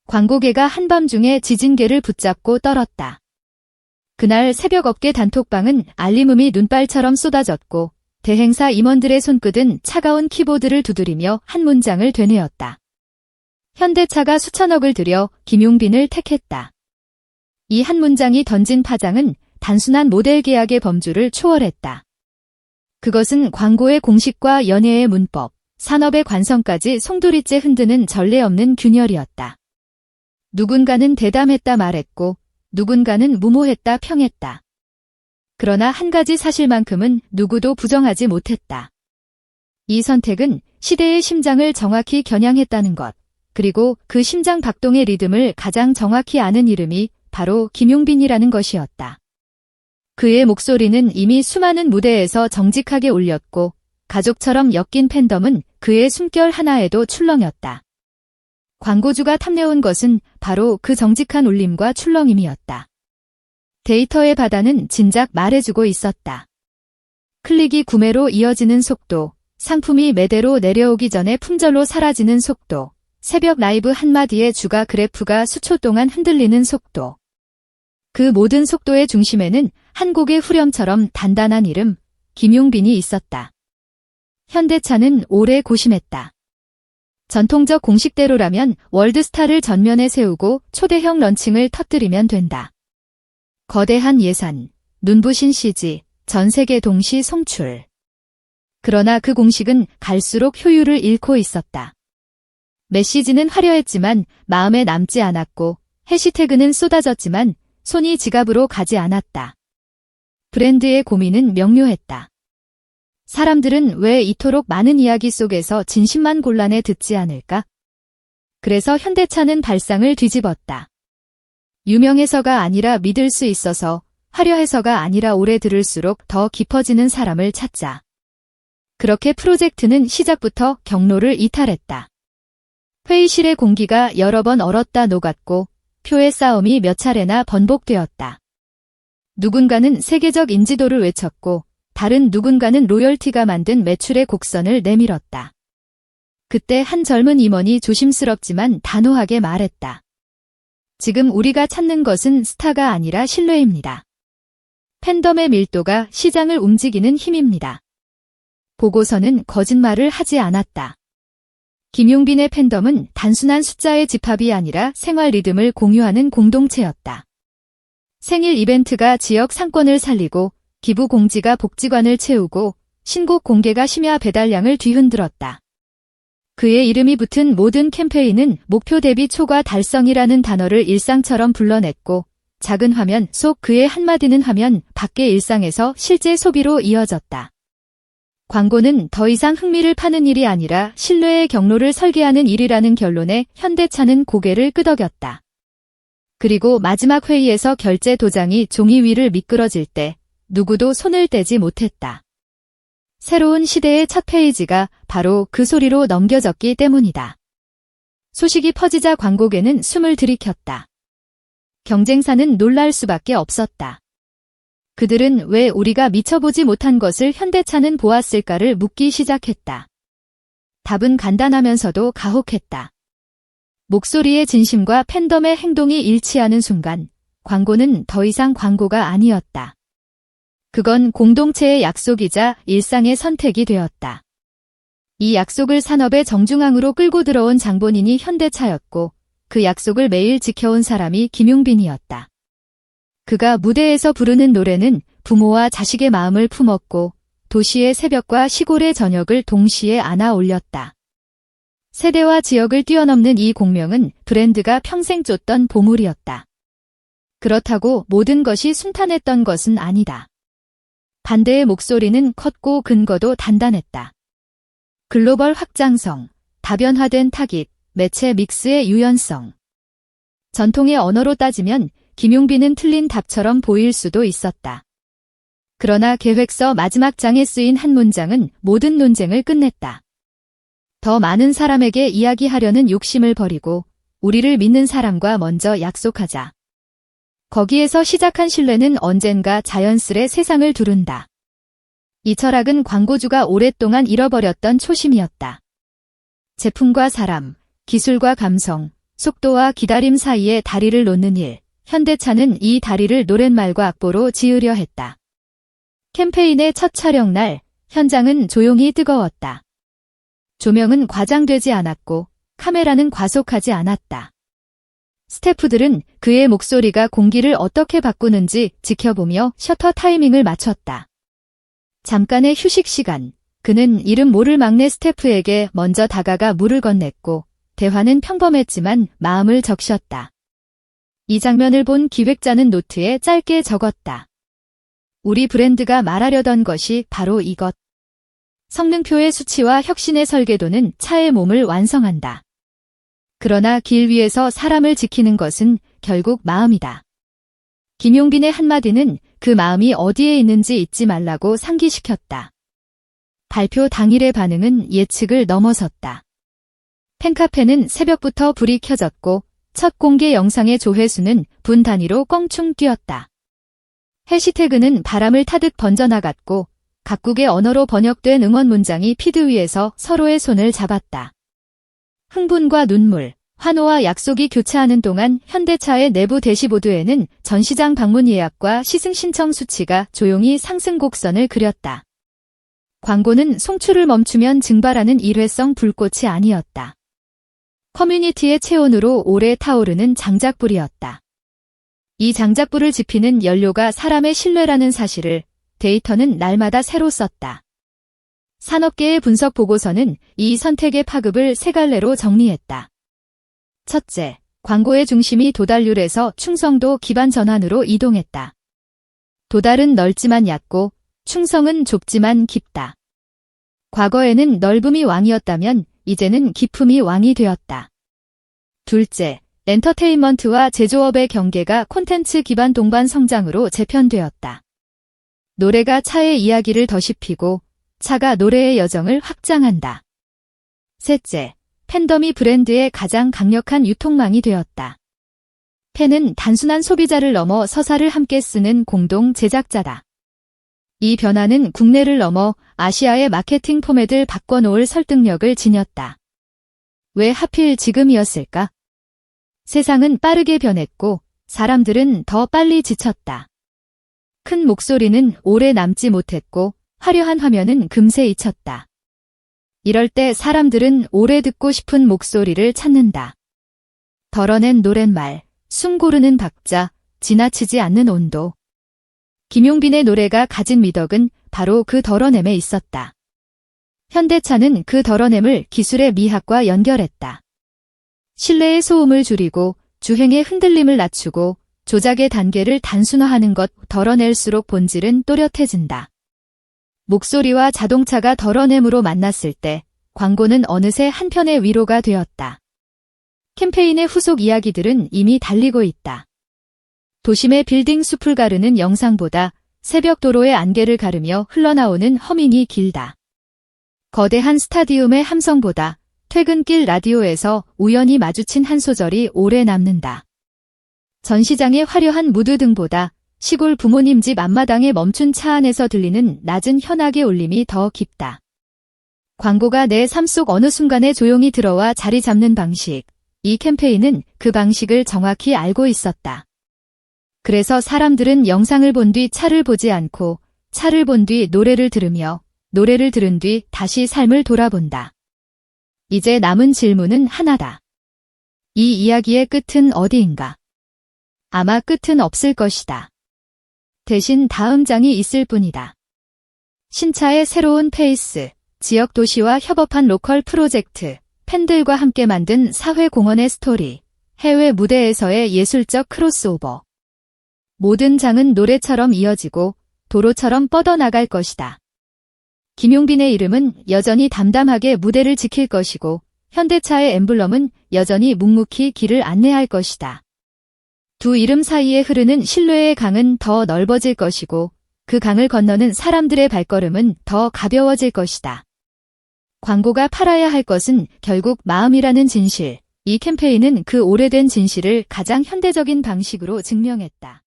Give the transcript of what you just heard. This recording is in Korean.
광고계가 한밤중에 지진계를 붙잡고 떨었다. 그날 새벽 업계 단톡방은 알림음이 눈발처럼 쏟아졌고 대행사 임원들의 손끝은 차가운 키보드를 두드리며 한 문장을 되뇌었다. 현대차가 수천억을 들여 김용빈을 택했다. 이 한 문장이 던진 파장은 단순한 모델 계약의 범주를 초월했다. 그것은 광고의 공식과 연예의 문법, 산업의 관성까지 송두리째 흔드는 전례 없는 균열이었다. 누군가는 대담했다 말했고 누군가는 무모했다 평했다. 그러나 한 가지 사실만큼은 누구도 부정하지 못했다. 이 선택은 시대의 심장을 정확히 겨냥했다는 것, 그리고 그 심장 박동의 리듬을 가장 정확히 아는 이름이 바로 김용빈이라는 것이었다. 그의 목소리는 이미 수많은 무대에서 정직하게 울렸고 가족처럼 엮인 팬덤은 그의 숨결 하나에도 출렁였다. 광고주가 탐내온 것은 바로 그 정직한 울림과 출렁임이었다. 데이터의 바다는 진작 말해주고 있었다. 클릭이 구매로 이어지는 속도, 상품이 매대로 내려오기 전에 품절로 사라지는 속도, 새벽 라이브 한마디의 주가 그래프가 수초 동안 흔들리는 속도. 그 모든 속도의 중심에는 한 곡의 후렴처럼 단단한 이름, 김용빈이 있었다. 현대차는 오래 고심했다. 전통적 공식대로라면 월드스타를 전면에 세우고 초대형 런칭을 터뜨리면 된다. 거대한 예산, 눈부신 CG, 전 세계 동시 송출. 그러나 그 공식은 갈수록 효율을 잃고 있었다. 메시지는 화려했지만 마음에 남지 않았고 해시태그는 쏟아졌지만 손이 지갑으로 가지 않았다. 브랜드의 고민은 명료했다. 사람들은 왜 이토록 많은 이야기 속에서 진심만 곤란해 듣지 않을까? 그래서 현대차는 발상을 뒤집었다. 유명해서가 아니라 믿을 수 있어서, 화려해서가 아니라 오래 들을수록 더 깊어지는 사람을 찾자. 그렇게 프로젝트는 시작부터 경로를 이탈했다. 회의실의 공기가 여러 번 얼었다 녹았고 표의 싸움이 몇 차례나 번복되었다. 누군가는 세계적 인지도를 외쳤고 다른 누군가는 로열티가 만든 매출의 곡선을 내밀었다. 그때 한 젊은 임원이 조심스럽지만 단호하게 말했다. 지금 우리가 찾는 것은 스타가 아니라 신뢰입니다. 팬덤의 밀도가 시장을 움직이는 힘입니다. 보고서는 거짓말을 하지 않았다. 김용빈의 팬덤은 단순한 숫자의 집합이 아니라 생활 리듬을 공유하는 공동체였다. 생일 이벤트가 지역 상권을 살리고 기부 공지가 복지관을 채우고 신곡 공개가 심야 배달량을 뒤흔들었다. 그의 이름이 붙은 모든 캠페인은 목표 대비 초과 달성이라는 단어를 일상처럼 불러냈고 작은 화면 속 그의 한마디는 화면 밖의 일상에서 실제 소비로 이어졌다. 광고는 더 이상 흥미를 파는 일이 아니라 신뢰의 경로를 설계하는 일이라는 결론에 현대차는 고개를 끄덕였다. 그리고 마지막 회의에서 결제 도장이 종이 위를 미끄러질 때 누구도 손을 떼지 못했다. 새로운 시대의 첫 페이지가 바로 그 소리로 넘겨졌기 때문이다. 소식이 퍼지자 광고계는 숨을 들이켰다. 경쟁사는 놀랄 수밖에 없었다. 그들은 왜 우리가 미쳐보지 못한 것을 현대차는 보았을까를 묻기 시작했다. 답은 간단하면서도 가혹했다. 목소리의 진심과 팬덤의 행동이 일치하는 순간 광고는 더 이상 광고가 아니었다. 그건 공동체의 약속이자 일상의 선택이 되었다. 이 약속을 산업의 정중앙으로 끌고 들어온 장본인이 현대차였고 그 약속을 매일 지켜온 사람이 김용빈이었다. 그가 무대에서 부르는 노래는 부모와 자식의 마음을 품었고 도시의 새벽과 시골의 저녁을 동시에 안아 올렸다. 세대와 지역을 뛰어넘는 이 공명은 브랜드가 평생 쫓던 보물이었다. 그렇다고 모든 것이 순탄했던 것은 아니다. 반대의 목소리는 컸고 근거도 단단했다. 글로벌 확장성, 다변화된 타깃, 매체 믹스의 유연성. 전통의 언어로 따지면 김용빈은 틀린 답처럼 보일 수도 있었다. 그러나 계획서 마지막 장에 쓰인 한 문장은 모든 논쟁을 끝냈다. 더 많은 사람에게 이야기하려는 욕심을 버리고 우리를 믿는 사람과 먼저 약속하자. 거기에서 시작한 신뢰는 언젠가 자연스레 세상을 두른다. 이 철학은 광고주가 오랫동안 잃어버렸던 초심이었다. 제품과 사람, 기술과 감성, 속도와 기다림 사이에 다리를 놓는 일. 현대차는 이 다리를 노랫말과 악보로 지으려 했다. 캠페인의 첫 촬영 날, 현장은 조용히 뜨거웠다. 조명은 과장되지 않았고, 카메라는 과속하지 않았다. 스태프들은 그의 목소리가 공기를 어떻게 바꾸는지 지켜보며 셔터 타이밍을 맞췄다. 잠깐의 휴식 시간, 그는 이름 모를 막내 스태프에게 먼저 다가가 물을 건넸고, 대화는 평범했지만 마음을 적셨다. 이 장면을 본 기획자는 노트에 짧게 적었다. 우리 브랜드가 말하려던 것이 바로 이것. 성능표의 수치와 혁신의 설계도는 차의 몸을 완성한다. 그러나 길 위에서 사람을 지키는 것은 결국 마음이다. 김용빈의 한마디는 그 마음이 어디에 있는지 잊지 말라고 상기시켰다. 발표 당일의 반응은 예측을 넘어섰다. 팬카페는 새벽부터 불이 켜졌고 첫 공개 영상의 조회수는 분 단위로 껑충 뛰었다. 해시태그는 바람을 타듯 번져나갔고 각국의 언어로 번역된 응원 문장이 피드 위에서 서로의 손을 잡았다. 흥분과 눈물, 환호와 약속이 교차하는 동안 현대차의 내부 대시보드에는 전시장 방문 예약과 시승 신청 수치가 조용히 상승 곡선을 그렸다. 광고는 송출을 멈추면 증발하는 일회성 불꽃이 아니었다. 커뮤니티의 체온으로 오래 타오르는 장작불이었다. 이 장작불을 지피는 연료가 사람의 신뢰라는 사실을 데이터는 날마다 새로 썼다. 산업계의 분석 보고서는 이 선택의 파급을 세 갈래로 정리했다. 첫째, 광고의 중심이 도달률에서 충성도 기반 전환으로 이동했다. 도달은 넓지만 얕고 충성은 좁지만 깊다. 과거에는 넓음이 왕이었다면 이제는 깊음이 왕이 되었다. 둘째, 엔터테인먼트와 제조업의 경계가 콘텐츠 기반 동반 성장으로 재편되었다. 노래가 차의 이야기를 덧입히고 차가 노래의 여정을 확장한다. 셋째, 팬덤이 브랜드의 가장 강력한 유통망이 되었다. 팬은 단순한 소비자를 넘어 서사를 함께 쓰는 공동 제작자다. 이 변화는 국내를 넘어 아시아의 마케팅 포맷을 바꿔놓을 설득력을 지녔다. 왜 하필 지금이었을까? 세상은 빠르게 변했고 사람들은 더 빨리 지쳤다. 큰 목소리는 오래 남지 못했고 화려한 화면은 금세 잊혔다. 이럴 때 사람들은 오래 듣고 싶은 목소리를 찾는다. 덜어낸 노랫말, 숨 고르는 박자, 지나치지 않는 온도. 김용빈의 노래가 가진 미덕은 바로 그 덜어냄에 있었다. 현대차는 그 덜어냄을 기술의 미학과 연결했다. 실내의 소음을 줄이고 주행의 흔들림을 낮추고 조작의 단계를 단순화하는 것, 덜어낼수록 본질은 또렷해진다. 목소리와 자동차가 덜어냄으로 만났을 때 광고는 어느새 한편의 위로가 되었다. 캠페인의 후속 이야기들은 이미 달리고 있다. 도심의 빌딩 숲을 가르는 영상보다 새벽 도로의 안개를 가르며 흘러나오는 허밍이 길다. 거대한 스타디움의 함성보다 퇴근길 라디오에서 우연히 마주친 한 소절이 오래 남는다. 전시장의 화려한 무드등보다 시골 부모님 집 앞마당에 멈춘 차 안에서 들리는 낮은 현악의 울림이 더 깊다. 광고가 내 삶 속 어느 순간에 조용히 들어와 자리 잡는 방식, 이 캠페인은 그 방식을 정확히 알고 있었다. 그래서 사람들은 영상을 본 뒤 차를 보지 않고 차를 본 뒤 노래를 들으며 노래를 들은 뒤 다시 삶을 돌아본다. 이제 남은 질문은 하나다. 이 이야기의 끝은 어디인가? 아마 끝은 없을 것이다. 대신 다음 장이 있을 뿐이다. 신차의 새로운 페이스, 지역 도시와 협업한 로컬 프로젝트, 팬들과 함께 만든 사회공헌의 스토리, 해외 무대에서의 예술적 크로스오버. 모든 장은 노래처럼 이어지고 도로처럼 뻗어나갈 것이다. 김용빈의 이름은 여전히 담담하게 무대를 지킬 것이고 현대차의 엠블럼은 여전히 묵묵히 길을 안내할 것이다. 두 이름 사이에 흐르는 신뢰의 강은 더 넓어질 것이고 그 강을 건너는 사람들의 발걸음은 더 가벼워질 것이다. 광고가 팔아야 할 것은 결국 마음이라는 진실. 이 캠페인은 그 오래된 진실을 가장 현대적인 방식으로 증명했다.